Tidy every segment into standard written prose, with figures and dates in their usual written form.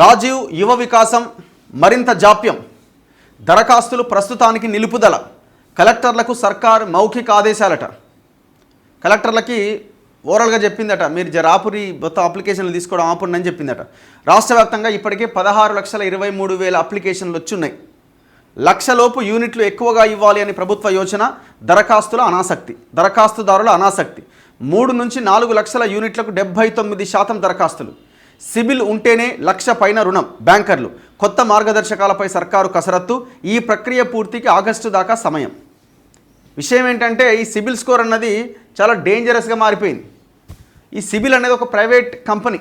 రాజీవ్ యువ వికాసం మరింత జాప్యం, దరఖాస్తులు ప్రస్తుతానికి నిలుపుదల, కలెక్టర్లకు సర్కార్ మౌఖిక ఆదేశాలట. కలెక్టర్లకి ఓవరాల్గా చెప్పిందట, మీరు జరాపురి మొత్తం అప్లికేషన్లు తీసుకోవడం ఆపండి అని చెప్పిందట. రాష్ట్ర వ్యాప్తంగా ఇప్పటికే 16,23,000 అప్లికేషన్లు వచ్చున్నాయి. లక్షలోపు యూనిట్లు ఎక్కువగా ఇవ్వాలి అని ప్రభుత్వ యోచన. దరఖాస్తుదారుల అనాసక్తి. 3 నుంచి 4 లక్షల యూనిట్లకు 79% దరఖాస్తులు. సిబిల్ ఉంటేనే లక్ష పైన రుణం. బ్యాంకర్లు కొత్త మార్గదర్శకాలపై సర్కారు కసరత్తు. ఈ ప్రక్రియ పూర్తికి ఆగస్టు దాకా సమయం. విషయం ఏంటంటే, ఈ సిబిల్ స్కోర్ అన్నది చాలా డేంజరస్గా మారిపోయింది. ఈ సిబిల్ అనేది ఒక ప్రైవేట్ కంపెనీ.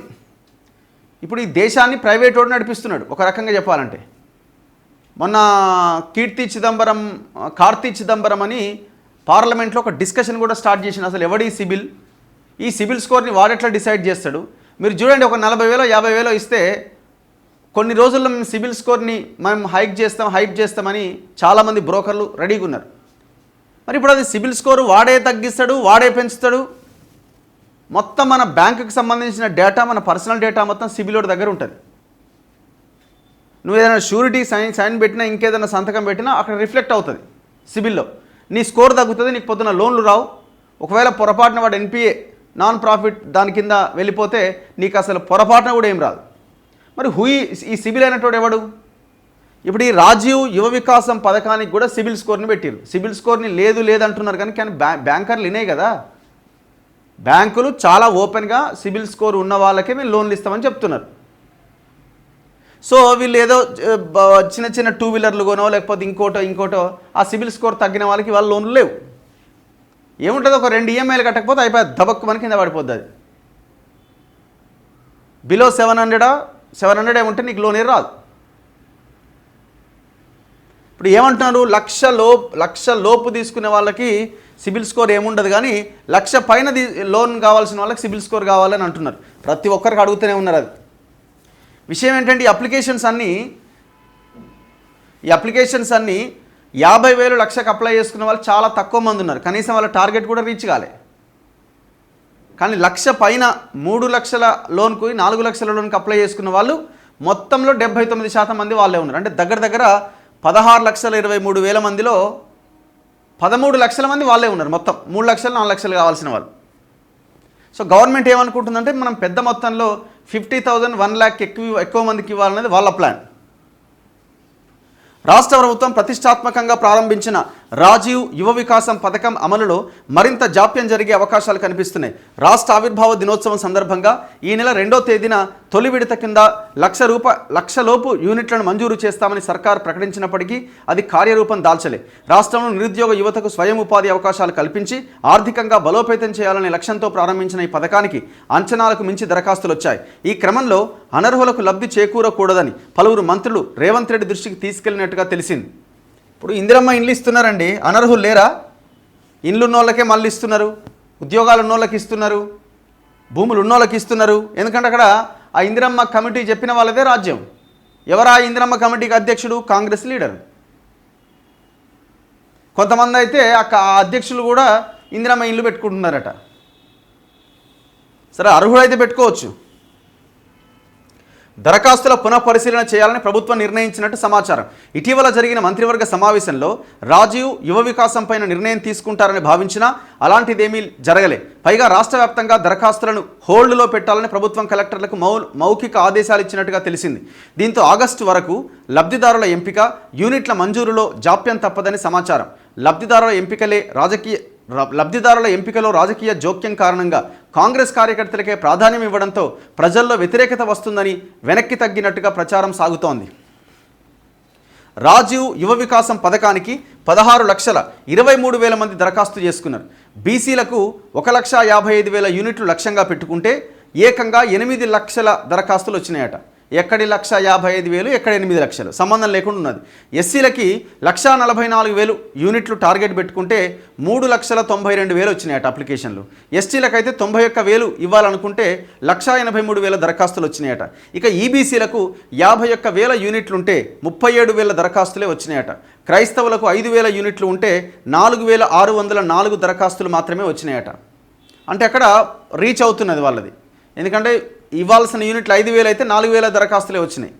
ఇప్పుడు ఈ దేశాన్ని ప్రైవేట్ వాడు నడిపిస్తున్నాడు ఒక రకంగా చెప్పాలంటే. మొన్న కార్తీ చిదంబరం అని పార్లమెంట్లో ఒక డిస్కషన్ కూడా స్టార్ట్ చేసిన. అసలు ఎవడి సిబిల్, ఈ సిబిల్ స్కోర్ని వాడెట్లా డిసైడ్ చేస్తాడు? మీరు చూడండి, ఒక 40,000 50,000 ఇస్తే కొన్ని రోజుల్లో మేము సిబిల్ స్కోర్ని మనం హైప్ చేస్తామని చాలామంది బ్రోకర్లు రెడీగా ఉన్నారు. మరి ఇప్పుడు అది సిబిల్ స్కోర్ వాడే తగ్గిస్తాడు, వాడే పెంచుతాడు. మొత్తం మన బ్యాంకుకి సంబంధించిన డేటా, మన పర్సనల్ డేటా మొత్తం సిబిల్ వాడి దగ్గర ఉంటుంది. నువ్వు ఏదైనా షూరిటీ సైన్ పెట్టినా, ఇంకేదైనా సంతకం పెట్టినా అక్కడ రిఫ్లెక్ట్ అవుతుంది సిబిల్లో. నీ స్కోర్ తగ్గుతుంది, నీకు పొద్దున లోన్లు రావు. ఒకవేళ పొరపాటున వాడు ఎన్పిఏ నాన్ ప్రాఫిట్ దాని కింద వెళ్ళిపోతే నీకు అసలు పొరపాటున కూడా ఏం రాదు. మరి ఈ సిబిల్ అయినటువంటి ఎవడు? ఇప్పుడు ఈ రాజీవ్ యువ వికాసం పథకానికి కూడా సిబిల్ స్కోర్ని పెట్టారు. సిబిల్ స్కోర్ని లేదంటున్నారు కానీ బ్యాంకర్లు వినే కదా. బ్యాంకులు చాలా ఓపెన్గా సిబిల్ స్కోర్ ఉన్న వాళ్ళకే మేము లోన్లు ఇస్తామని చెప్తున్నారు. సో వీళ్ళు ఏదో చిన్న 2 వీలర్లు కొనో లేకపోతే ఇంకోటో ఆ సిబిల్ స్కోర్ తగ్గిన వాళ్ళకి వాళ్ళ లోన్లు లేవు. ఏముంటుంది, ఒక 2 ఈఎంఐలు కట్టకపోతే అయిపోయి దబక్కు మన కింద పడిపోద్ది. అది బిలో 700 ఏముంటే నీకు లోనే రాదు. ఇప్పుడు ఏమంటున్నారు, లక్ష లోపు తీసుకునే వాళ్ళకి సిబిల్ స్కోర్ ఏముండదు, కానీ లక్ష పైన లోన్ కావాల్సిన వాళ్ళకి సిబిల్ స్కోర్ కావాలని అంటున్నారు. ప్రతి ఒక్కరికి అడుగుతూనే ఉన్నారు. అది విషయం ఏంటంటే, ఈ అప్లికేషన్స్ అన్ని 50,000 లక్షకు అప్లై చేసుకున్న వాళ్ళు చాలా తక్కువ మంది ఉన్నారు. కనీసం వాళ్ళ టార్గెట్ కూడా రీచ్ కాలే. కానీ లక్ష పైన 3 లక్షల లోన్కు 4 లక్షల లోన్కి అప్లై చేసుకున్న వాళ్ళు మొత్తంలో 79% మంది వాళ్ళే ఉన్నారు. అంటే దగ్గర 16,23,000 మందిలో 13 లక్షల మంది వాళ్ళే ఉన్నారు. మొత్తం 3 లక్షలు 4 లక్షలు కావాల్సిన వాళ్ళు. సో గవర్నమెంట్ ఏమనుకుంటుందంటే, మనం పెద్ద మొత్తంలో 50,000 1 lakh ఎక్కువ మందికి ఇవ్వాలనేది వాళ్ళ ప్లాన్. రాష్ట్ర ప్రభుత్వం ప్రతిష్టాత్మకంగా ప్రారంభించిన రాజీవ్ యువ వికాసం పథకం అమలులో మరింత జాప్యం జరిగే అవకాశాలు కనిపిస్తున్నాయి. రాష్ట్ర ఆవిర్భావ దినోత్సవం సందర్భంగా ఈ నెల 2వ తేదీన తొలి విడత కింద లక్షలోపు యూనిట్లను మంజూరు చేస్తామని సర్కార్ ప్రకటించినప్పటికీ అది కార్యరూపం దాల్చలే. రాష్ట్రంలో నిరుద్యోగ యువతకు స్వయం ఉపాధి అవకాశాలు కల్పించి ఆర్థికంగా బలోపేతం చేయాలనే లక్ష్యంతో ప్రారంభించిన ఈ పథకానికి అంచనాలకు మించి దరఖాస్తులు వచ్చాయి. ఈ క్రమంలో అనర్హులకు లబ్ధి చేకూరకూడదని పలువురు మంత్రులు రేవంత్ రెడ్డి దృష్టికి తీసుకెళ్లినట్టుగా తెలిసింది. ఇప్పుడు ఇందిరమ్మ ఇండ్లు ఇస్తున్నారండి, అనర్హులు లేరా? ఇండ్లు ఉన్నోళ్ళకే మళ్ళీ ఇస్తున్నారు, ఉద్యోగాలు ఉన్నోళ్ళకి ఇస్తున్నారు, భూములు ఉన్నోళ్ళకి ఇస్తున్నారు. ఎందుకంటే అక్కడ ఆ ఇందిరమ్మ కమిటీ చెప్పిన వాళ్ళదే రాజ్యం. ఎవరా ఇందిరమ్మ కమిటీకి అధ్యక్షుడు? కాంగ్రెస్ లీడర్. కొంతమంది అయితే ఆ అధ్యక్షులు కూడా ఇందిరమ్మ ఇండ్లు పెట్టుకుంటున్నారట. సరే, అర్హులైతే పెట్టుకోవచ్చు. దరఖాస్తుల పునఃపరిశీలన చేయాలని ప్రభుత్వం నిర్ణయించినట్టు సమాచారం. ఇటీవల జరిగిన మంత్రివర్గ సమావేశంలో రాజీవ్ యువ వికాసం పైన నిర్ణయం తీసుకుంటారని భావించినా అలాంటిదేమీ జరగలే. పైగా రాష్ట్ర వ్యాప్తంగా దరఖాస్తులను హోల్డ్లో పెట్టాలని ప్రభుత్వం కలెక్టర్లకు మౌఖిక ఆదేశాలు ఇచ్చినట్టుగా తెలిసింది. దీంతో ఆగస్టు వరకు లబ్ధిదారుల ఎంపిక, యూనిట్ల మంజూరులో జాప్యం తప్పదని సమాచారం. లబ్ధిదారుల ఎంపికలో రాజకీయ జోక్యం కారణంగా కాంగ్రెస్ కార్యకర్తలకే ప్రాధాన్యం ఇవ్వడంతో ప్రజల్లో వ్యతిరేకత వస్తుందని వెనక్కి తగ్గినట్టుగా ప్రచారం సాగుతోంది. రాజీవ్ యువ వికాసం పథకానికి 16,23,000 మంది దరఖాస్తు చేసుకున్నారు. బీసీలకు 1,55,000 యూనిట్లు లక్ష్యంగా పెట్టుకుంటే ఏకంగా 8 లక్షల దరఖాస్తులు వచ్చినాయట. ఎక్కడి 1,55,000, ఎక్కడ 8 లక్షలు, సంబంధం లేకుండా ఉన్నది. ఎస్సీలకి 1,44,000 యూనిట్లు టార్గెట్ పెట్టుకుంటే 3,92,000 వచ్చినాయట అప్లికేషన్లు. ఎస్టీలకు అయితే 91,000 ఇవ్వాలనుకుంటే 1,83,000 దరఖాస్తులు వచ్చినాయట. ఇక ఈబీసీలకు 51,000 యూనిట్లుంటే 37,000 దరఖాస్తులే వచ్చినాయట. క్రైస్తవులకు 5,000 యూనిట్లు ఉంటే 4,604 దరఖాస్తులు మాత్రమే వచ్చినాయట. అంటే అక్కడ రీచ్ అవుతున్నది వాళ్ళది. ఎందుకంటే ఇవ్వాల్సిన యూనిట్లు 5,000 అయితే 4,000 దరఖాస్తులే వచ్చినాయి.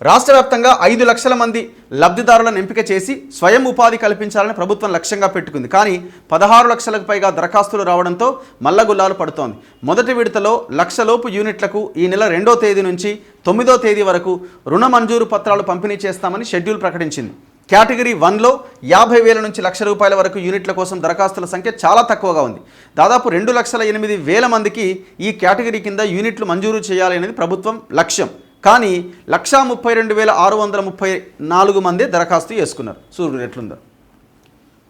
రాష్ట్ర వ్యాప్తంగా 5 లక్షల మంది లబ్ధిదారులను ఎంపిక చేసి స్వయం ఉపాధి కల్పించాలని ప్రభుత్వం లక్ష్యంగా పెట్టుకుంది. కానీ 16 లక్షలకు పైగా దరఖాస్తులు రావడంతో మల్లగుల్లాలు పడుతోంది. మొదటి విడతలో 1 లక్షలోపు యూనిట్లకు ఈ నెల 2వ తేదీ నుంచి 9వ తేదీ వరకు రుణ మంజూరు పత్రాలు పంపిణీ చేస్తామని షెడ్యూల్ ప్రకటించింది. కేటగిరీ 1లో 50,000 నుంచి ₹1,00,000 వరకు యూనిట్ల కోసం దరఖాస్తుల సంఖ్య చాలా తక్కువగా ఉంది. దాదాపు 2,08,000 మందికి ఈ కేటగిరీ కింద యూనిట్లు మంజూరు చేయాలి అనేది ప్రభుత్వం లక్ష్యం. కానీ 132,634 మంది దరఖాస్తు చేసుకున్నారు. సూర్యుడు ఎట్లుందో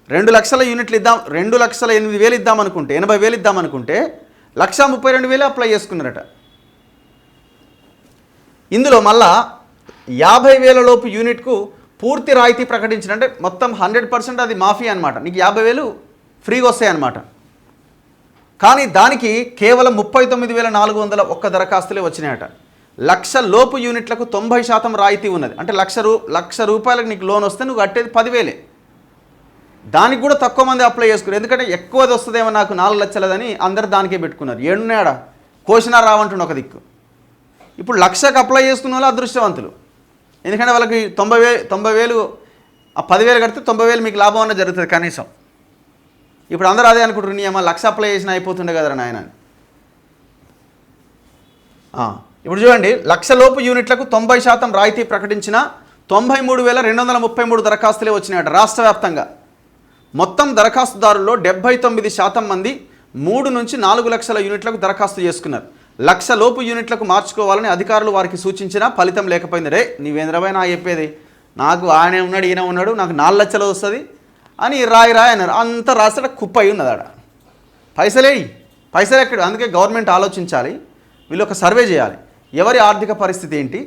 2 లక్షల యూనిట్లు ఇద్దాం, 2,08,000 ఇద్దామనుకుంటే 80,000 ఇద్దామనుకుంటే 132,000 అప్లై చేసుకున్నారట. ఇందులో మళ్ళా 50,000 లోపు యూనిట్కు పూర్తి రాయితీ ప్రకటించిన, అంటే మొత్తం 100% అది మాఫీ అనమాట. నీకు 50,000 ఫ్రీగా వస్తాయి అన్నమాట. కానీ దానికి కేవలం 39,400 ఒక్క దరఖాస్తులే వచ్చినాయట. 1 లక్ష లోపు యూనిట్లకు 90% రాయితీ ఉన్నది. అంటే ₹1,00,000 నీకు లోన్ వస్తే నువ్వు కట్టేది 10,000. దానికి కూడా తక్కువ మంది అప్లై చేసుకున్నారు. ఎందుకంటే ఎక్కువది వస్తుందేమో నాకు 4 లక్షలదని అందరు దానికే పెట్టుకున్నారు. ఏడున్నాడా కోసినా రావంటుండే ఒక దిక్కు. ఇప్పుడు 1 లక్షకు అప్లై చేసుకున్న వాళ్ళు అదృష్టవంతులు. ఎందుకంటే వాళ్ళకి 90,000 ఆ 10,000 కడితే 90,000 మీకు లాభం అన్న జరుగుతుంది కనీసం. ఇప్పుడు అందరూ అదే అనుకుంటారు, నీ అమ్మ 1 లక్ష అప్లై చేసినా అయిపోతుండే కదరా నాయన. ఇప్పుడు చూడండి, 1 లక్ష లోపు యూనిట్లకు 90% రాయితీ ప్రకటించిన 93,233 దరఖాస్తులే వచ్చినాయట రాష్ట్ర వ్యాప్తంగా. మొత్తం దరఖాస్తుదారుల్లో 79% మంది 3 నుంచి 4 లక్షల యూనిట్లకు దరఖాస్తు చేసుకున్నారు. 1 లక్ష లోపు యూనిట్లకు మార్చుకోవాలని అధికారులు వారికి సూచించినా ఫలితం లేకపోయింది. రే నీవేంద్రబాయ్ నా చెప్పేది, నాకు ఆయన ఉన్నాడు ఈయన ఉన్నాడు, నాకు 4 లక్షలు వస్తుంది అని రాయి అన్నారు. అంత రాస్తాడ కుప్పయి ఉన్నది ఆడ. పైసలు ఎక్కడ? అందుకే గవర్నమెంట్ ఆలోచించాలి, వీళ్ళు ఒక సర్వే చేయాలి. ఎవరి ఆర్థిక పరిస్థితి ఏంటి,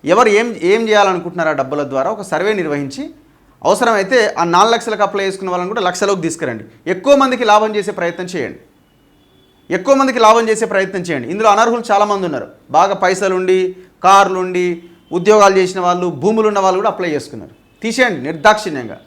ఎవరు ఏం చేయాలనుకుంటున్నారు ఆ డబ్బుల ద్వారా ఒక సర్వే నిర్వహించి అవసరమైతే ఆ 4 లక్షలకు అప్లై చేసుకున్న వాళ్ళని కూడా 1 లక్షలోకి తీసుకురండి. ఎక్కువ మందికి లాభం చేసే ప్రయత్నం చేయండి. ఇందులో అనర్హులు చాలామంది ఉన్నారు. బాగా పైసలుండి, కార్లుండి, ఉద్యోగాలు చేసిన వాళ్ళు, భూములు ఉన్న వాళ్ళు కూడా అప్లై చేసుకున్నారు. తీసేయండి నిర్దాక్షిణ్యంగా.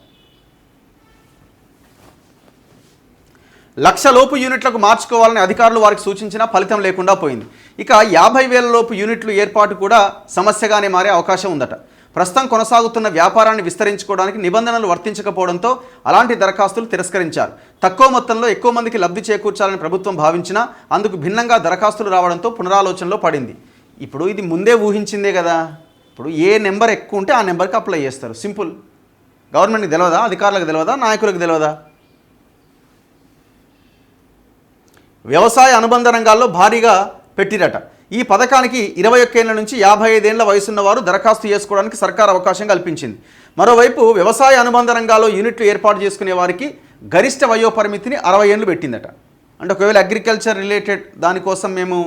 1 లక్ష లోపు యూనిట్లకు మార్చుకోవాలని అధికారులు వారికి సూచించినా ఫలితం లేకుండా పోయింది. ఇక 50,000 లోపు యూనిట్లు ఏర్పాటు కూడా సమస్యగానే మారే అవకాశం ఉందట. ప్రస్తుతం కొనసాగుతున్న వ్యాపారాన్ని విస్తరించుకోవడానికి నిబంధనలు వర్తించకపోవడంతో అలాంటి దరఖాస్తులు తిరస్కరించారు. తక్కువ మొత్తంలో ఎక్కువ మందికి లబ్ధి చేకూర్చాలని ప్రభుత్వం భావించినా అందుకు భిన్నంగా దరఖాస్తులు రావడంతో పునరాలోచనలో పడింది. ఇప్పుడు ఇది ముందే ఊహించిందే కదా. ఇప్పుడు ఏ నెంబర్ ఎక్కువ ఉంటే ఆ నెంబర్కి అప్లై చేస్తారు. సింపుల్. గవర్నమెంట్కి తెలియదా, అధికారులకు తెలియదా, నాయకులకు తెలియదా? వ్యవసాయ అనుబంధ రంగాల్లో భారీగా పెట్టిరట. ఈ పథకానికి 21 ఏళ్ల నుంచి 55 ఏళ్ల వయసున్న వారు దరఖాస్తు చేసుకోవడానికి సర్కార్ అవకాశం కల్పించింది. మరోవైపు వ్యవసాయ అనుబంధ రంగాల్లో యూనిట్లు ఏర్పాటు చేసుకునే వారికి గరిష్ట వయోపరిమితిని 60 ఏళ్ళు పెట్టిందట. అంటే ఒకవేళ అగ్రికల్చర్ రిలేటెడ్ దానికోసం మేము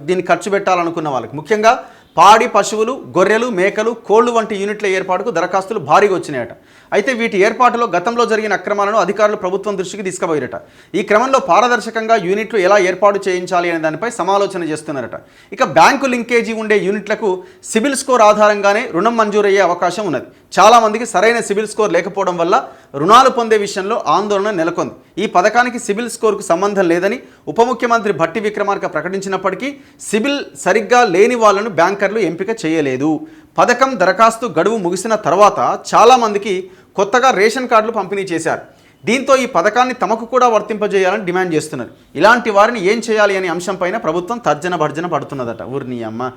దీన్ని ఖర్చు పెట్టాలనుకున్న వాళ్ళకి, ముఖ్యంగా పాడి పశువులు, గొర్రెలు, మేకలు, కోళ్లు వంటి యూనిట్ల ఏర్పాటుకు దరఖాస్తులు భారీగా వచ్చినాయట. అయితే వీటి ఏర్పాటులో గతంలో జరిగిన అక్రమాలను అధికారులు ప్రభుత్వం దృష్టికి తీసుకుపోయారట. ఈ క్రమంలో పారదర్శకంగా యూనిట్లు ఎలా ఏర్పాటు చేయించాలి అనే దానిపై సమాలోచన చేస్తున్నారట. ఇక బ్యాంకు లింకేజీ ఉండే యూనిట్లకు సిబిల్ స్కోర్ ఆధారంగానే రుణం మంజూరయ్యే అవకాశం ఉన్నది. చాలామందికి సరైన సిబిల్ స్కోర్ లేకపోవడం వల్ల రుణాలు పొందే విషయంలో ఆందోళన నెలకొంది. ఈ పథకానికి సిబిల్ స్కోర్కు సంబంధం లేదని ఉప ముఖ్యమంత్రి భట్టి విక్రమార్క ప్రకటించినప్పటికీ సిబిల్ సరిగ్గా లేని వాళ్లను బ్యాంకర్లు ఎంపిక చేయలేదు. పథకం దరఖాస్తు గడువు ముగిసిన తర్వాత చాలామందికి కొత్తగా రేషన్ కార్డులు పంపిణీ చేశారు. దీంతో ఈ పథకాన్ని తమకు కూడా వర్తింపజేయాలని డిమాండ్ చేస్తున్నారు. ఇలాంటి వారిని ఏం చేయాలి అనే అంశంపైన ప్రభుత్వం తర్జన భర్జన పడుతున్నదట. ఊరిని అమ్మ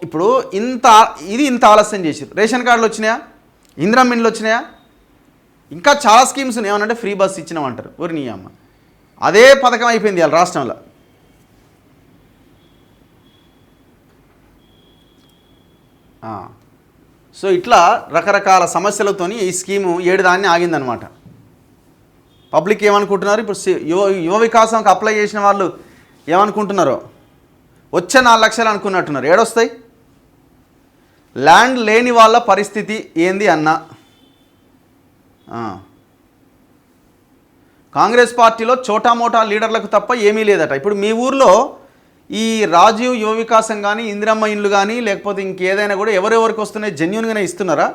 ఇప్పుడు ఇంత ఆలస్యం చేశారు. రేషన్ కార్డులు వచ్చినాయా, ఇందిరమ్మ ఇండ్లు వచ్చినాయా, ఇంకా చాలా స్కీమ్స్ ఉన్నాయి. ఏమనంటే ఫ్రీ బస్ ఇచ్చినామంటారు. ఊరిని అమ్మ అదే పథకం అయిపోయింది వాళ్ళ రాష్ట్రంలో. సో ఇట్లా రకరకాల సమస్యలతోని ఈ స్కీము 7 దాన్ని ఆగిందనమాట. పబ్లిక్ ఏమనుకుంటున్నారు, ఇప్పుడు యువ వికాసంకి అప్లై చేసిన వాళ్ళు ఏమనుకుంటున్నారో, వచ్చే 4 లక్షలు అనుకున్నట్టున్నారు. ఏడొస్తాయి? ల్యాండ్ లేని వాళ్ళ పరిస్థితి ఏంది అన్న. కాంగ్రెస్ పార్టీలో చోటామోటా లీడర్లకు తప్ప ఏమీ లేదట. ఇప్పుడు మీ ఊర్లో ఈ రాజీవ్ యువ వికాసం కానీ, ఇందిరమ్మ ఇండ్లు కానీ, లేకపోతే ఇంకేదైనా కూడా ఎవరెవరికి వస్తున్నాయి జెన్యూన్గానే ఇస్తున్నారా?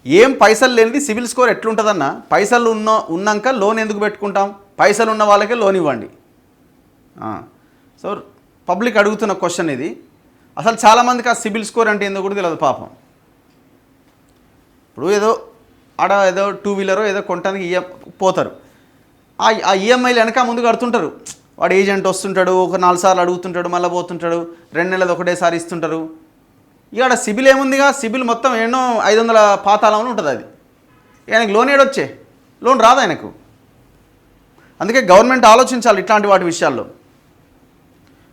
ఏం పైసలు లేనిది సిబిల్ స్కోర్ ఎట్లుంటుందన్న? పైసలు ఉన్నాక లోన్ ఎందుకు పెట్టుకుంటాం? పైసలు ఉన్న వాళ్ళకే లోన్ ఇవ్వండి. సో పబ్లిక్ అడుగుతున్న క్వశ్చన్ ఇది. అసలు చాలామందికి ఆ సిబిల్ స్కోర్ అంటే ఏందో కూడా తెలియదు పాపం. ఇప్పుడు ఏదో 2 వీలరో ఏదో కొనడానికి పోతారు. ఆ ఈఎంఐలు వెనక ముందు కడుతుంటారు. వాడు ఏజెంట్ వస్తుంటాడు, ఒక 4 సార్లు అడుగుతుంటాడు, మళ్ళీ పోతుంటాడు, 2 నెలలు ఒకటేసారి ఇస్తుంటారు. ఇక్కడ సిబిల్ ఏముందిగా? సిబిల్ మొత్తం ఎన్నో 500 పాతాళంలో ఉంటుంది. అది ఆయనకు లోన్ ఏడొచ్చే? లోన్ రాదు ఆయనకు. అందుకే గవర్నమెంట్ ఆలోచించాలి ఇట్లాంటి వాటి విషయాల్లో.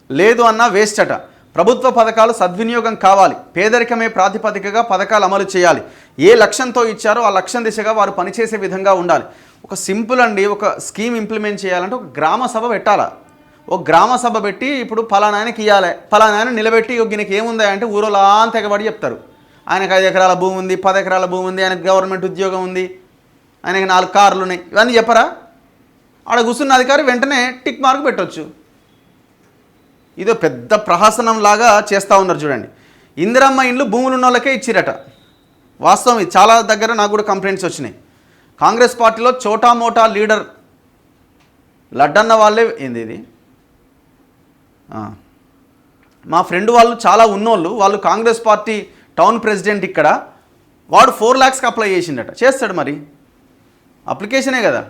లేదు అన్నా వేస్ట్ అట. ప్రభుత్వ పథకాలు సద్వినియోగం కావాలి. పేదరికమే ప్రాతిపదికగా పథకాలు అమలు చేయాలి. ఏ లక్ష్యంతో ఇచ్చారో ఆ లక్ష్యం దిశగా వారు పనిచేసే విధంగా ఉండాలి. ఒక సింపుల్ అండి, ఒక స్కీమ్ ఇంప్లిమెంట్ చేయాలంటే ఒక గ్రామ సభ పెట్టాలా. ఒక గ్రామ సభ పెట్టి ఇప్పుడు పలానాయనకి ఇవ్వాలి, పలానాయన నిలబెట్టి ఈయనకి ఏముందా అంటే ఊరోలా తెగబడి చెప్తారు. ఆయనకు 5 ఎకరాల భూమి ఉంది, 10 ఎకరాల భూమి ఉంది, ఆయనకు గవర్నమెంట్ ఉద్యోగం ఉంది, ఆయనకి 4 కార్లు ఉన్నాయి, ఇవన్నీ చెప్పరా? ఆడ కూర్చున్న అధికారి వెంటనే టిక్ మార్క్ పెట్టవచ్చు. ఇదో పెద్ద ప్రహసనం లాగా చేస్తూ ఉన్నారు చూడండి. ఇందిరమ్మ ఇండ్లు భూములు ఉన్న వాళ్ళకే ఇచ్చిరట. వాస్తవం ఇది. చాలా దగ్గర నాకు కూడా కంప్లైంట్స్ వచ్చినాయి. కాంగ్రెస్ పార్టీలో చోటా మోటా లీడర్ లడ్డన్న వాళ్ళే ఏంది ఇది, మా ఫ్రెండ్ వాళ్ళు చాలా ఉన్నోళ్ళు, వాళ్ళు కాంగ్రెస్ పార్టీ టౌన్ ప్రెసిడెంట్ ఇక్కడ, వాడు 4 lakhsకి అప్లై చేసిండట. చేస్తాడు మరి, అప్లికేషనే కదా.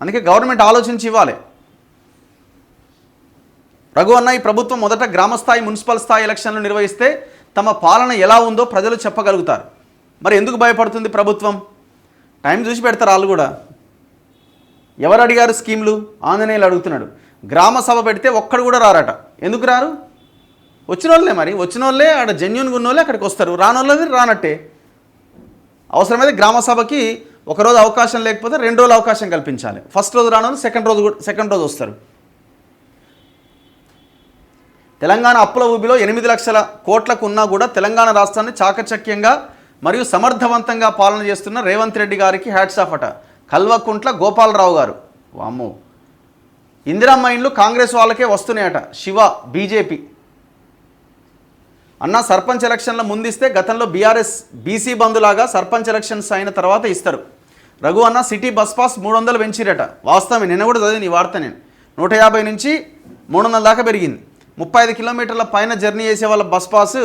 అందుకే గవర్నమెంట్ ఆలోచించి ఇవ్వాలి. రఘు అన్న, ఈ ప్రభుత్వం మొదట గ్రామస్థాయి మున్సిపల్ స్థాయి ఎలక్షన్లు నిర్వహిస్తే తమ పాలన ఎలా ఉందో ప్రజలు చెప్పగలుగుతారు. మరి ఎందుకు భయపడుతుంది ప్రభుత్వం? టైం చూసి పెడతారు వాళ్ళు కూడా. ఎవరు అడిగారు స్కీమ్లు? ఆంజనేయులు అడుగుతున్నాడు. గ్రామ సభ పెడితే ఒక్కడు కూడా రారట. ఎందుకు రారు? వచ్చిన వాళ్ళే, మరి వచ్చిన వాళ్ళే అక్కడ జెన్యున్గా ఉన్న వాళ్ళే అక్కడికి వస్తారు, రానోళ్ళది రానట్టే. అవసరమైతే గ్రామ సభకి ఒకరోజు అవకాశం లేకపోతే 2 రోజులు అవకాశం కల్పించాలి. ఫస్ట్ రోజు రానోళ్ళు సెకండ్ రోజు వస్తారు. తెలంగాణ అప్పుల ఊబిలో 8 లక్షల కోట్లకు ఉన్నా కూడా తెలంగాణ రాష్ట్రాన్ని చాకచక్యంగా మరియు సమర్థవంతంగా పాలన చేస్తున్న రేవంత్ రెడ్డి గారికి హ్యాట్స్ ఆఫ్ అట. కల్వకుంట్ల గోపాలరావు గారు. వామ్మో. ఇందిరమ్మ ఇండ్లు కాంగ్రెస్ వాళ్ళకే వస్తున్నాయట. శివ బీజేపీ. అన్న, సర్పంచ్ ఎలక్షన్ల ముందిస్తే గతంలో బీఆర్ఎస్ బీసీ బంధులాగా సర్పంచ్ ఎలక్షన్స్ అయిన తర్వాత ఇస్తారు. రఘు అన్న, సిటీ బస్ పాస్ 300 పెంచిరట. వాస్తవమే, నిన్న కూడా చదివి నీ వార్త నేను. 150 నుంచి 300 దాకా పెరిగింది. 35 కిలోమీటర్ల పైన జర్నీ చేసే వాళ్ళ బస్ పాస్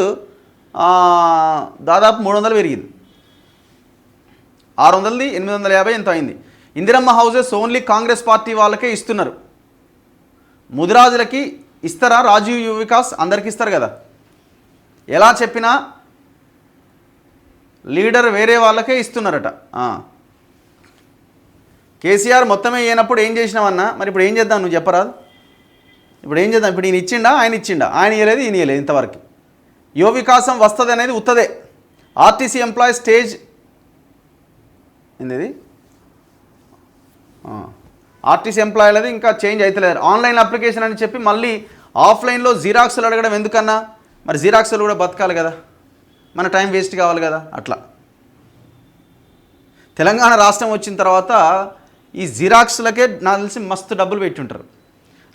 దాదాపు 300 పెరిగింది. 600ది 850 ఎంతో అయింది. Indiramma houses only Congress party వాళ్ళకే ఇస్తున్నారు. ముదిరాజులకి ఇస్తారా? రాజీవ్ యువ వికాస్ అందరికి ఇస్తారు కదా. ఎలా చెప్పినా లీడర్ వేరే వాళ్ళకే ఇస్తున్నారట. కేసీఆర్ మొత్తమే అయినప్పుడు ఏం చేసినావన్నా? మరి ఇప్పుడు ఏం చేద్దాం నువ్వు చెప్పరాదు? ఇప్పుడు ఏం చేద్దాం? ఇప్పుడు ఈయన ఇచ్చిండా? ఆయన ఇవ్వలేదు, ఈయన ఇవ్వలేదు ఇంతవరకు. యువ వికాసం వస్తుంది అనేది ఉత్తదే. ఆర్టీసీ ఎంప్లాయీ స్టేజ్ ఏంది, ఆర్టీసీ ఎంప్లాయీలది ఇంకా చేంజ్ అవుతలేదు. ఆన్లైన్ అప్లికేషన్ అని చెప్పి మళ్ళీ ఆఫ్లైన్లో జిరాక్స్లు అడగడం ఎందుకన్నా? మరి జిరాక్స్లు కూడా బతకాలి కదా, మన టైం వేస్ట్ కావాలి కదా. అట్లా తెలంగాణ రాష్ట్రం వచ్చిన తర్వాత ఈ జిరాక్స్లకే నాకు తెలిసి మస్తు డబ్బులు పెట్టుంటారు.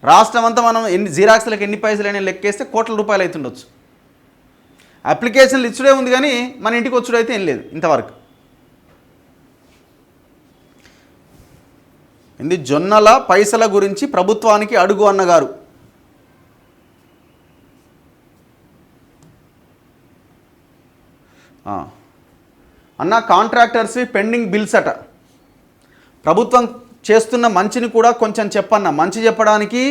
రాష్ట్రం అంతా మనం జిరాక్స్లకు ఎన్ని పైసలు అయినా లెక్కేస్తే కోట్ల రూపాయలు అవుతుండొచ్చు. అప్లికేషన్లు ఇచ్చుడే ఉంది కానీ మన ఇంటికి వచ్చుడైతే ఏం లేదు ఇంతవరకు. ఇది జొన్నల పైసల గురించి ప్రభుత్వానికి అడుగు అన్నగారు. అన్న, కాంట్రాక్టర్స్ పెండింగ్ బిల్స్ అట. ప్రభుత్వం చేస్తున్న మంచిని కూడా కొంచెం చెప్పన్న. మంచి చెప్పడానికి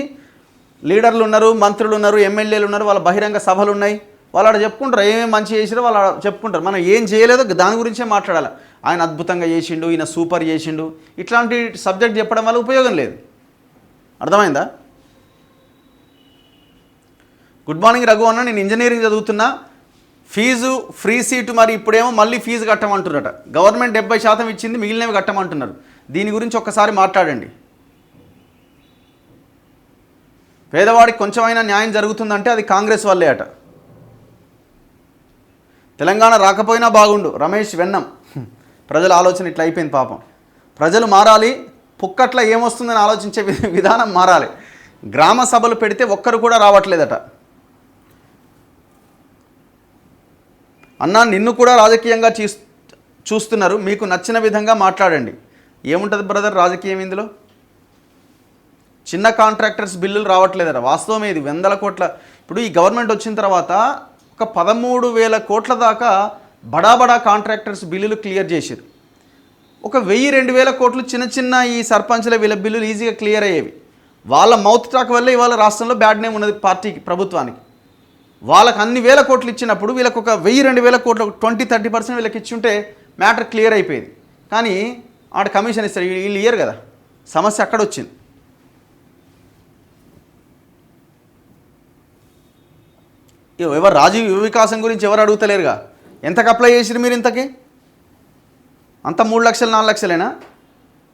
లీడర్లు ఉన్నారు, మంత్రులు ఉన్నారు, ఎమ్మెల్యేలు ఉన్నారు, వాళ్ళ బహిరంగ సభలు ఉన్నాయి. వాళ్ళు అక్కడ చెప్పుకుంటారు ఏమేమి మంచి చేసిరో వాళ్ళు చెప్పుకుంటారు. మనం ఏం చేయలేదో దాని గురించే మాట్లాడాలి. ఆయన అద్భుతంగా చేసిండు, ఈయన సూపర్ చేసిండు, ఇట్లాంటి సబ్జెక్ట్ చెప్పడం వల్ల ఉపయోగం లేదు. అర్థమైందా? గుడ్ మార్నింగ్ రఘు అన్న, నేను ఇంజనీరింగ్ చదువుతున్నా, ఫీజు ఫ్రీ సీటు, మరి ఇప్పుడేమో మళ్ళీ ఫీజు కట్టమంటున్నారట. గవర్నమెంట్ 70% ఇచ్చింది, మిగిలినవి కట్టమంటున్నారు. దీని గురించి ఒక్కసారి మాట్లాడండి. పేదవాడికి కొంచెమైనా న్యాయం జరుగుతుందంటే అది కాంగ్రెస్ వల్లే అట. తెలంగాణ రాకపోయినా బాగుండు, రమేష్ వెన్నం. ప్రజల ఆలోచన ఇట్లా అయిపోయింది పాపం. ప్రజలు మారాలి, పుక్కట్ల ఏమొస్తుందని ఆలోచించే విధానం మారాలి. గ్రామ సభలు పెడితే ఒక్కరు కూడా రావట్లేదట. అన్నా, నిన్ను కూడా రాజకీయంగా చూస్తున్నారు, మీకు నచ్చిన విధంగా మాట్లాడండి. ఏముంటుంది బ్రదర్ రాజకీయం ఇందులో? చిన్న కాంట్రాక్టర్స్ బిల్లులు రావట్లేదట, వాస్తవమే ఇది. 100 కోట్ల, ఇప్పుడు ఈ గవర్నమెంట్ వచ్చిన తర్వాత ఒక 13,000 కోట్ల దాకా బడా కాంట్రాక్టర్స్ బిల్లులు క్లియర్ చేశారు. ఒక 1,000-2,000 కోట్లు చిన్న చిన్న ఈ సర్పంచ్ల వీళ్ళ బిల్లులు ఈజీగా క్లియర్ అయ్యేవి. వాళ్ళ మౌత్ టాక్ వల్ల ఇవాళ రాష్ట్రంలో బ్యాడ్ నేమ్ ఉన్నది పార్టీకి, ప్రభుత్వానికి. వాళ్ళకి అన్ని వేల కోట్లు ఇచ్చినప్పుడు వీళ్ళకి ఒక 1,000-2,000 కోట్లు 20-30% వీళ్ళకి ఇచ్చుంటే మ్యాటర్ క్లియర్ అయిపోయేది. కానీ ఆడ కమిషన్ ఇస్తారు, వీళ్ళు ఇయ్యరు కదా. సమస్య అక్కడ వచ్చింది. ఎవరు రాజీవ్ యువ వికాసం గురించి ఎవరు అడుగుతలేరుగా. ఎంతకు అప్లై చేసిరు మీరు? ఇంతకి అంత 3 లక్షలు 4 లక్షలేనా?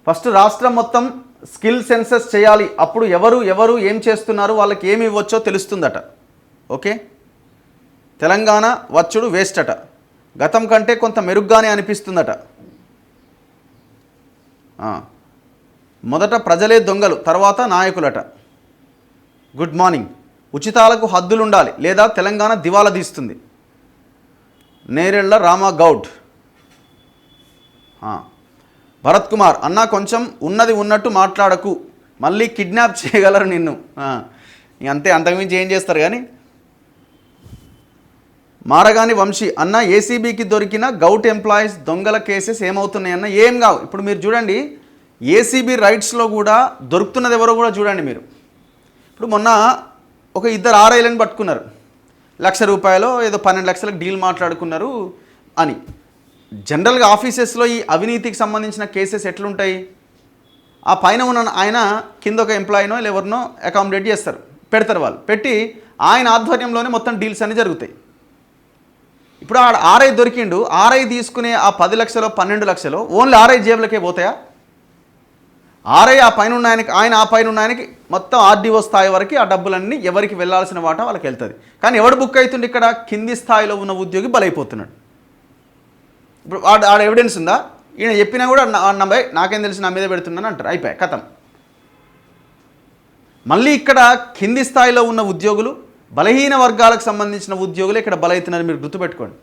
ఫస్ట్ రాష్ట్రం మొత్తం స్కిల్ సెన్సస్ చేయాలి, అప్పుడు ఎవరు ఏం చేస్తున్నారు, వాళ్ళకి ఏమి ఇవ్వచ్చో తెలుస్తుందట. ఓకే, తెలంగాణ వచ్చుడు వేస్ట్ అట, గతం కంటే కొంత మెరుగ్గానే అనిపిస్తుందట. మొదట ప్రజలే దొంగలు, తర్వాత నాయకులట. Good morning. ఉచితాలకు హద్దులుండాలి లేదా తెలంగాణ దివాలా తీస్తుంది. నేరెళ్ల రామగౌడ్. భరత్ కుమార్ అన్న కొంచెం ఉన్నది ఉన్నట్టు మాట్లాడకు, మళ్ళీ కిడ్నాప్ చేయగలరు నిన్ను. అంతే, అంతకుమించి ఏం చేస్తారు. కానీ మారగాని వంశీ అన్న ఏసీబీకి దొరికిన గౌట్ ఎంప్లాయీస్ దొంగల కేసెస్ ఏమవుతున్నాయన్న? ఏం కావు. ఇప్పుడు మీరు చూడండి, ఏసీబీ రైట్స్లో కూడా దొరుకుతున్నది ఎవరో కూడా చూడండి మీరు. ఇప్పుడు మొన్న ఒక 2 ఆర్ఐలను పట్టుకున్నారు, ₹1,00,000 ఏదో 12 లక్షలకు డీల్ మాట్లాడుకున్నారు అని. జనరల్గా ఆఫీసెస్లో ఈ అవినీతికి సంబంధించిన కేసెస్ ఎట్లుంటాయి? ఆ పైన ఉన్న ఆయన కింద ఒక ఎంప్లాయీనో ఎవరినో అకామిడేట్ చేస్తారు, పెడతారు. వాళ్ళు పెట్టి ఆయన ఆధ్వర్యంలోనే మొత్తం డీల్స్ అన్నీ జరుగుతాయి. ఇప్పుడు ఆడ ఆర్ఐ దొరికిండు, ఆర్ఐ తీసుకునే ఆ 10 లక్షలు 12 లక్షలు ఓన్లీ ఆర్ఐ జేబులకే పోతాయా? ఆర్ఐ ఆ పైన ఉన్న ఆయనకి, ఆయన ఆ పైన ఉన్న ఆయనకి మొత్తం ఆర్డీఓ స్థాయి వరకు ఆ డబ్బులన్నీ ఎవరికి వెళ్ళాల్సిన వాటా వాళ్ళకి వెళ్తుంది. కానీ ఎవడు బుక్ అవుతుంది? ఇక్కడ కింది స్థాయిలో ఉన్న ఉద్యోగి బలైపోతున్నాడు. ఇప్పుడు ఆడ ఎవిడెన్స్ ఉందా? ఈయన చెప్పినా కూడా నాకేం తెలిసి నా మీద పెడుతున్నాను అంటారు, అయిపోయాయి, కథం. మళ్ళీ ఇక్కడ కింది స్థాయిలో ఉన్న ఉద్యోగులు, బలహీన వర్గాలకు సంబంధించిన ఉద్యోగులు ఇక్కడ బలవుతున్నారు, మీరు గుర్తుపెట్టుకోండి.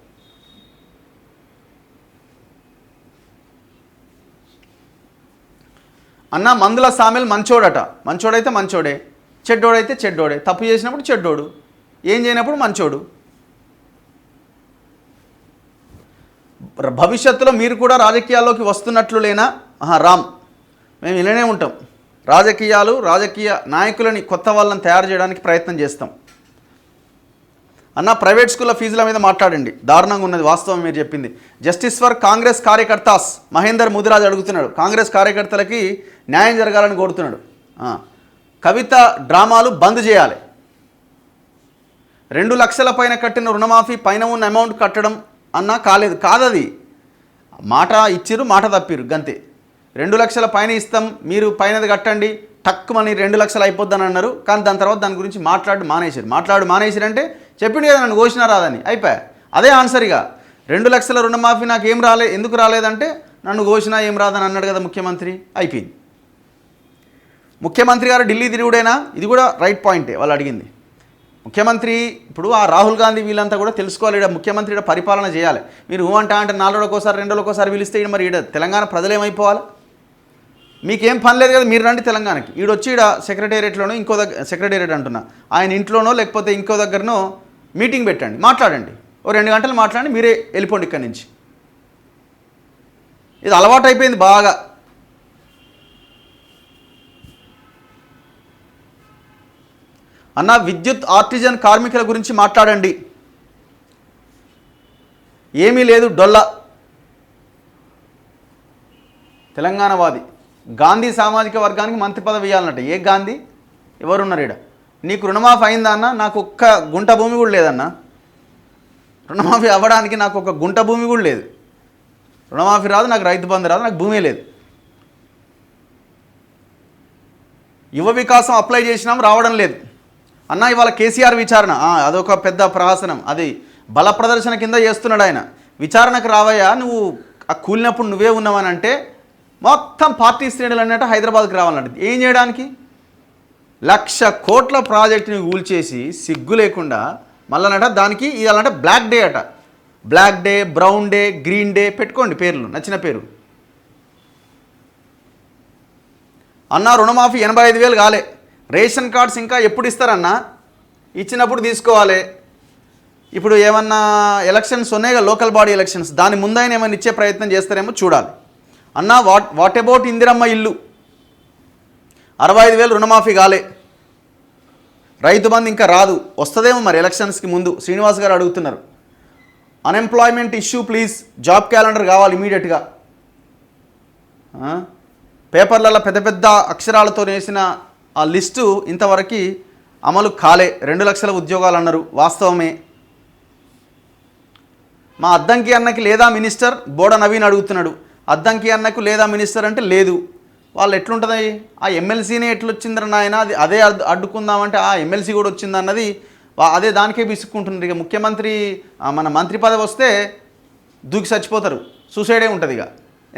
అన్న మందుల సామెల్ మంచోడట, మంచోడైతే మంచోడే, చెడ్డోడైతే చెడ్డోడే. తప్పు చేసినప్పుడు చెడ్డోడు, ఏం చేయనప్పుడు మంచోడు. భవిష్యత్తులో మీరు కూడా రాజకీయాల్లోకి వస్తున్నట్లు లేనా? రామ్, మేము ఇలానే ఉంటాం. రాజకీయ నాయకులని, కొత్త వాళ్ళని తయారు చేయడానికి ప్రయత్నం చేస్తాం. అన్న ప్రైవేట్ స్కూళ్ళ ఫీజుల మీద మాట్లాడండి, దారుణంగా ఉన్నది, వాస్తవం మీరు చెప్పింది. జస్టిస్ ఫర్ కాంగ్రెస్ కార్యకర్తాస్ మహేందర్ ముదిరాజ్ అడుగుతున్నాడు, కాంగ్రెస్ కార్యకర్తలకి న్యాయం జరగాలని కోరుతున్నాడు. కవిత డ్రామాలు బంద్ చేయాలి. 2 లక్షల పైన కట్టిన రుణమాఫీ పైన ఉన్న అమౌంట్ కట్టడం అన్నా కాదది. మాట ఇచ్చిరు, మాట తప్పిరు, గంతే. 2 లక్షల పైన ఇస్తాం, మీరు పైనది కట్టండి, టక్కుమని 2 లక్షలు అయిపోద్దని అన్నారు. కానీ దాని తర్వాత దాని గురించి మానేసారంటే చెప్పిండు కదా నన్ను ఘోషణ రాదని, అయిపోయా. అదే ఆన్సర్. ఇక 2 లక్షల రుణమాఫీ నాకు ఎందుకు రాలేదంటే నన్ను ఘోషణ ఏం రాదని అన్నాడు కదా ముఖ్యమంత్రి, అయిపోయింది. ముఖ్యమంత్రి గారు ఢిల్లీ తిరుగుడేనా? ఇది కూడా రైట్ పాయింటే వాళ్ళు అడిగింది. ముఖ్యమంత్రి ఇప్పుడు ఆ రాహుల్ గాంధీ వీళ్ళంతా కూడా తెలుసుకోవాలి, ఇక్కడ ముఖ్యమంత్రి ఇక్కడ పరిపాలన చేయాలి. మీరు అంటే 4 రోజులకోసారి 2 రోజులకోసారి పిలిస్తే మరి ఈడ తెలంగాణ ప్రజలు ఏమైపోవాలి? మీకేం పని లేదు కదా, మీరు రండి తెలంగాణకి. ఈడొచ్చి ఈడ సెక్రటేరియట్లోనో ఇంకో దగ్గర, సెక్రటేరియట్ అంటున్నా, ఆయన ఇంట్లోనో లేకపోతే ఇంకో దగ్గరనో మీటింగ్ పెట్టండి, మాట్లాడండి, ఓ 2 గంటలు మాట్లాడి మీరే వెళ్ళిపోండి ఇక్కడి నుంచి. ఇది అలవాటు అయిపోయింది బాగా. అన్న విద్యుత్ ఆర్టిజన్ కార్మికుల గురించి మాట్లాడండి. ఏమీ లేదు డొల్లా. తెలంగాణవాది. గాంధీ సామాజిక వర్గానికి మంత్రి పదవి ఇవ్వాలన్నట్టు. ఏ గాంధీ? ఎవరున్నారు ఈడ? నీకు రుణమాఫీ అయిందా అన్న? నాకు ఒక్క గుంట భూమి కూడా లేదన్న. రుణమాఫీ అవ్వడానికి నాకు ఒక గుంట భూమి కూడా లేదు. రుణమాఫీ రాదు, నాకు రైతు బంధు రాదు, నాకు భూమే లేదు. యువ వికాసం అప్లై చేసినాం, రావడం లేదు అన్న. ఇవాళ కేసీఆర్ విచారణ, అదొక పెద్ద ప్రహసనం, అది బల ప్రదర్శన కింద చేస్తున్నాడు ఆయన. విచారణకు రావయ్యా, నువ్వు ఆ కూలినప్పుడు నువ్వే ఉన్నావని అంటే మొత్తం పార్టీ శ్రేణులు అన్నట్టు హైదరాబాద్కి రావాలంటే ఏం చేయడానికి? 1,00,000 కోట్ల ప్రాజెక్టుని కూల్చేసి సిగ్గు లేకుండా మళ్ళనట దానికి ఇవాళంటే బ్లాక్ డే అట. Black day, brown day, green day పెట్టుకోండి పేర్లు, నచ్చిన పేరు. అన్న రుణమాఫీ 85,000 కాలే, రేషన్ కార్డ్స్ ఇంకా ఎప్పుడు ఇస్తారన్నా? ఇచ్చినప్పుడు తీసుకోవాలి. ఇప్పుడు ఏమన్నా ఎలక్షన్స్ ఉన్నాయిగా, లోకల్ బాడీ ఎలక్షన్స్, దాని ముందైనా ఏమైనా ఇచ్చే ప్రయత్నం చేస్తారేమో చూడాలి. అన్న వాట్ అబౌట్ ఇందిరమ్మ ఇల్లు? 65,000 రుణమాఫీ కాలే, రైతు బంధు ఇంకా రాదు, వస్తుందేమో మరి ఎలక్షన్స్కి ముందు. శ్రీనివాస్ గారు అడుగుతున్నారు. Unemployment issue please, job calendar కావాలి ఇమీడియట్గా. పేపర్లలో పెద్ద పెద్ద అక్షరాలతో వేసిన ఆ లిస్టు ఇంతవరకు అమలు కాలే. 2 లక్షల ఉద్యోగాలు అన్నారు, వాస్తవమే. మా అద్దంకి అన్నకి లేదా మినిస్టర్? బోడ నవీన్ అడుగుతున్నాడు. అద్దంకి అన్నకు లేదా మినిస్టర్ అంటే లేదు. వాళ్ళు ఎట్లుంటుంది? ఆ ఎమ్మెల్సీనే ఎట్లొచ్చిందని నాయన, అదే అడ్డుకుందామంటే ఆ ఎమ్మెల్సీ కూడా వచ్చిందన్నది, అదే దానికే విసుక్కుంటున్నారు. ఇక ముఖ్యమంత్రి మన మంత్రి పదవి వస్తే దూకి చచ్చిపోతారు, సూసైడే ఉంటుంది ఇక.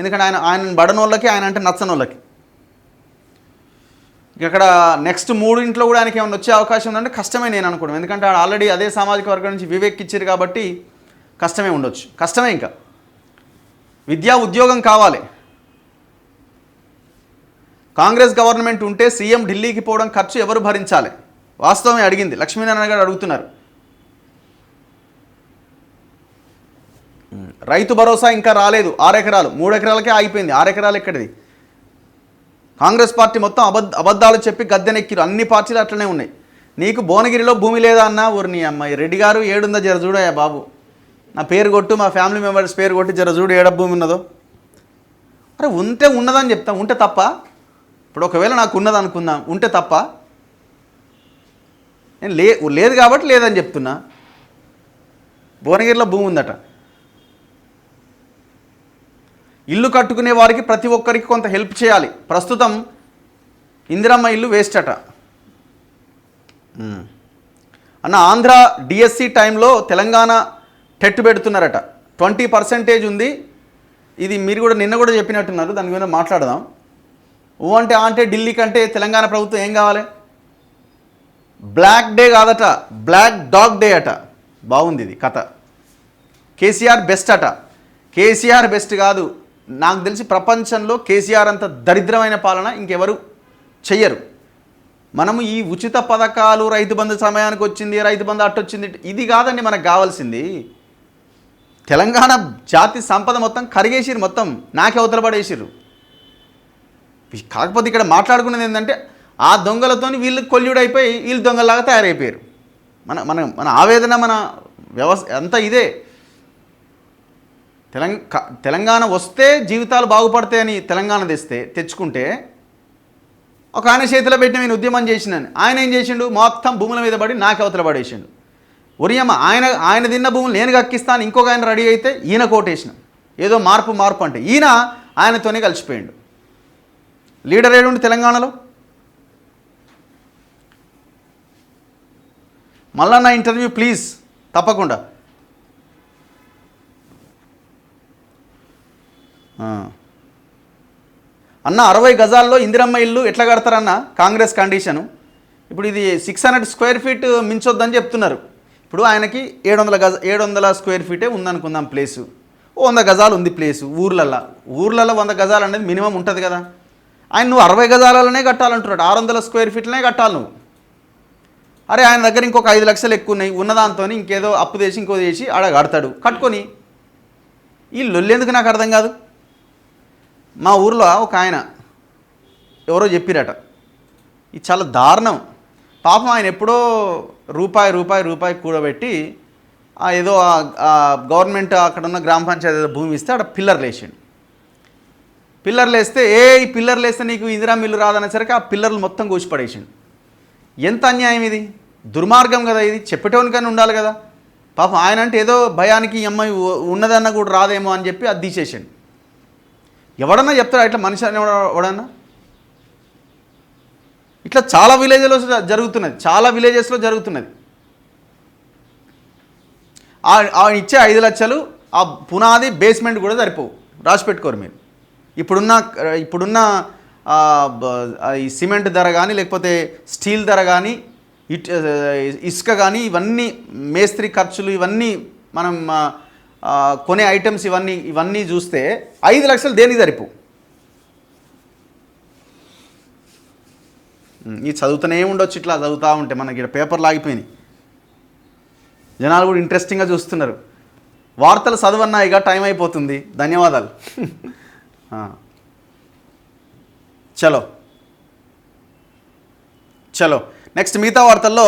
ఎందుకంటే ఆయన బడనోళ్ళకి, ఆయన అంటే నచ్చనోళ్ళకి. ఇక్కడ నెక్స్ట్ 3 ఇంట్లో కూడా ఆయనకి ఏమైనా వచ్చే అవకాశం ఉందంటే కష్టమే నేను అనుకోవడం. ఎందుకంటే ఆల్రెడీ అదే సామాజిక వర్గం నుంచి వివేక్ ఇచ్చారు కాబట్టి కష్టమే ఉండొచ్చు, కష్టమే. ఇంకా విద్యా ఉద్యోగం కావాలి. కాంగ్రెస్ గవర్నమెంట్ ఉంటే సీఎం ఢిల్లీకి పోవడం ఖర్చు ఎవరు భరించాలి? వాస్తవమే అడిగింది, లక్ష్మీనారాయణ గారు అడుగుతున్నారు. రైతు భరోసా ఇంకా రాలేదు. 6 ఎకరాలు, 3 ఎకరాలకే ఆగిపోయింది. 6 ఎకరాలు ఎక్కడిది? కాంగ్రెస్ పార్టీ మొత్తం అబద్ధాలు చెప్పి గద్దెనెక్కిరు. అన్ని పార్టీలు అట్లనే ఉన్నాయి. నీకు భువనగిరిలో భూమి లేదా అన్నా? ఊరిని అమ్మాయి రెడ్డి గారు ఏడుందో జర చూడయా బాబు, నా పేరు కొట్టు, మా ఫ్యామిలీ మెంబర్స్ పేరు కొట్టి జర చూడు ఏడ భూమి ఉన్నదో. అరే ఉంటే ఉన్నదని చెప్తాం, ఉంటే తప్ప? ఇప్పుడు ఒకవేళ నాకు ఉన్నది అనుకుందాం, ఉంటే తప్ప? నేను లేదు కాబట్టి లేదని చెప్తున్నా. భువనగిరిలో భూమి ఉందట. ఇల్లు కట్టుకునే వారికి ప్రతి ఒక్కరికి కొంత హెల్ప్ చేయాలి. ప్రస్తుతం ఇందిరమ్మ ఇల్లు వేస్ట్ అట. అన్న ఆంధ్ర డిఎస్సి టైంలో తెలంగాణ టెట్ పెడుతున్నారట. 20% ఉంది. ఇది మీరు కూడా నిన్న కూడా చెప్పినట్టున్నారు, దాని మీద మాట్లాడదాం. అంటే ఢిల్లీ కంటే తెలంగాణ ప్రభుత్వం ఏం కావాలి? బ్లాక్ డే కాదట, బ్లాక్ డాగ్ డే అట. బాగుంది ఇది కథ. కేసీఆర్ బెస్ట్ అట. కేసీఆర్ బెస్ట్ కాదు, నాకు తెలిసి ప్రపంచంలో కేసీఆర్ అంత దరిద్రమైన పాలన ఇంకెవరు చెయ్యరు. మనము ఈ ఉచిత పథకాలు, రైతు బంధు సమయానికి వచ్చింది, రైతు బంధు అట్టొచ్చింది, ఇది కాదండి మనకు కావాల్సింది. తెలంగాణ జాతి సంపద మొత్తం కరిగేసిరు, మొత్తం నాకే అవతల పడేసిర్రు. కాకపోతే ఇక్కడ మాట్లాడుకునేది ఏంటంటే ఆ దొంగలతోని వీళ్ళు కొల్లుడైపోయి వీళ్ళు దొంగలాగా తయారైపోయారు. మన మన మన ఆవేదన, మన వ్యవస్థ అంతా ఇదే. తెలంగాణ వస్తే జీవితాలు బాగుపడతాయని తెలంగాణ తెచ్చుకుంటే ఒక ఆయన చేతిలో పెట్టిన నేను ఉద్యమం చేసినాను. ఆయన ఏం చేసిండు? మొత్తం భూముల మీద పడి నాకు అవతల పడేసిండు. ఒరియమ్మ, ఆయన తిన్న భూములు నేను కక్కిస్తాను, ఇంకొక ఆయన రెడీ అయితే ఈయన కోటేసిన ఏదో మార్పు అంటే ఈయన ఆయనతోనే కలిసిపోయిండు. లీడర్ ఏడుండి తెలంగాణలో? మళ్ళా నా ఇంటర్వ్యూ ప్లీజ్, తప్పకుండా. అన్న 60 గజాల్లో ఇందిరమ్మ ఇల్లు ఎట్లా కడతారన్న? కాంగ్రెస్ కండిషను. ఇప్పుడు ఇది 600 స్క్వేర్ ఫీట్ మించొద్దని చెప్తున్నారు. ఇప్పుడు ఆయనకి 700 స్క్వేర్ ఫీటే ఉందనుకుందాం ప్లేసు. 100 గజాలు ఉంది ప్లేసు ఊర్లలో 100 గజాలు అనేది మినిమం ఉంటుంది కదా. ఆయన నువ్వు 60 గజాలలోనే కట్టాలంటున్నాడు, 600 స్క్వేర్ ఫీట్లనే కట్టాలి నువ్వు. అరే ఆయన దగ్గర ఇంకొక 5 లక్షలు ఎక్కువ ఉన్నాయి, ఉన్నదాంతో ఇంకేదో అప్పు చేసి ఇంకో చేసి ఆడ కడతాడు, కట్టుకొని. ఈ లొల్లెందుకు నాకు అర్థం కాదు. మా ఊర్లో ఒక ఆయన ఎవరో చెప్పిరట, ఇది చాలా దారుణం. పాపం ఆయన ఎప్పుడో రూపాయి కూడబెట్టి ఏదో గవర్నమెంట్ అక్కడ ఉన్న గ్రామ పంచాయతీ భూమి ఇస్తే ఆడ పిల్లర్లు వేసిండు. పిల్లర్లు వేస్తే ఈ పిల్లర్లు వేస్తే నీకు ఇందిరమ్మ ఇల్లు రాదనేసరికి ఆ పిల్లర్లు మొత్తం కోసి పడేసిండు. ఎంత అన్యాయం ఇది, దుర్మార్గం కదా ఇది. చెప్పేటోనికని ఉండాలి కదా. పాపం ఆయన అంటే ఏదో భయానికి ఈ అమ్మాయి ఉన్నదన్న కూడా రాదేమో అని చెప్పి అది తీసేసాడు. ఎవడన్నా చెప్తారా ఇట్లా మనిషి అని? ఎవడన్నా ఇట్లా చాలా విలేజ్లో జరుగుతున్నది. ఆయన ఇచ్చే 5 లక్షలు ఆ పునాది బేస్మెంట్ కూడా సరిపోవు, రాసి పెట్టుకోరు మీరు. ఇప్పుడున్న ఈ సిమెంట్ ధర కానీ లేకపోతే స్టీల్ ధర కానీ ఇసుక కానీ ఇవన్నీ మేస్త్రి ఖర్చులు ఇవన్నీ మనం కొనే ఐటమ్స్ ఇవన్నీ చూస్తే 5 లక్షలు దేనికి సరిపో. ఈ చదువుతూనే ఉండొచ్చు, ఇట్లా చదువుతూ ఉంటే మనకి ఇక్కడ పేపర్లు ఆగిపోయినాయి. జనాలు కూడా ఇంట్రెస్టింగ్గా చూస్తున్నారు. వార్తలు చదవన్నా ఇక టైం అయిపోతుంది. ధన్యవాదాలు. చలో నెక్స్ట్ మిగతా వార్తల్లో